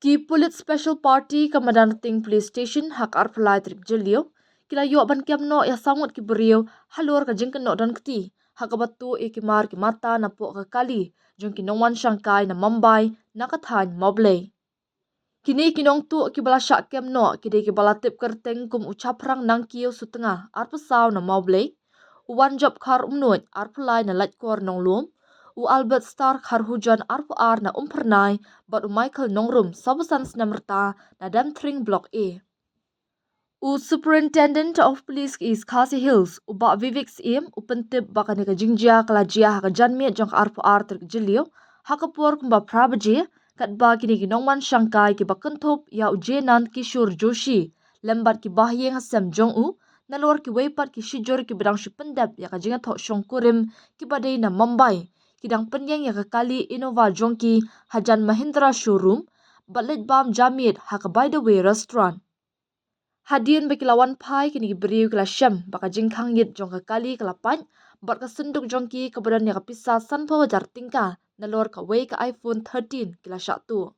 Ki Pulit Special Party Kamadanting Police Station hak arpulai trip jelio kila yo ban kiam no ya sangut ki beriu halor ka jengken no donkti hak batu e ki mar ki mata na po ka kali jong ki nongwan shangkai na Mumbai na kathan moble kini kinong tu ki bala syak kiam no ki de ki bala tip kerteng kum ucaprang nang kiyo sutengah arpusau na moble uwan job khar umnuat arpulai na lait kor nong lum u Albert Star khar hujan arpu ar na umpernai but u Michael nongrum sabusan snamerta na damtring block A. U Superintendent of Police East Khasi Hills u ba Vivek Sim u pentip bakani ka jingjia kala jia haka janmi jong arpu ar ter jelio hakapur kumba prabaji kat ba kini ki nongman shangkai ki bakentup ya u jenan Kishore Joshi lembat ki bahyeng hasem jong u nalor ki weipat ki shijor ki bedang shupendap ya ka jinga thok shongkurim ki badai na Mumbai kidang penyeng ya kali Innova Jongki Hajan Mahindra showroom balit bam jamit haka by the way restaurant Hadian bagi lawan pai kini beriu kala syam baka jingkang yit jong kali kala pan bat ka senduk jongki kebadan ya kapisa sanpo jar tingka nalor ka wei ka iPhone 13 kila syatu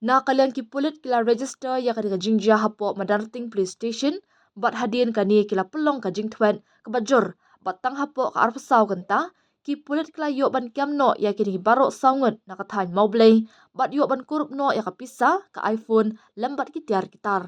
na kalian ki pulit kila register ya ka jingjia hapo madarting police station bat hadian kani kila pelong ka jingtwen kebajur batang hapo ka arpasau kenta ki pulit kila yo ban kiam no ya kini barok saungut na kathan moblei bat yo ban kurup no ya kapisa ka iPhone lambat ki tiar gitar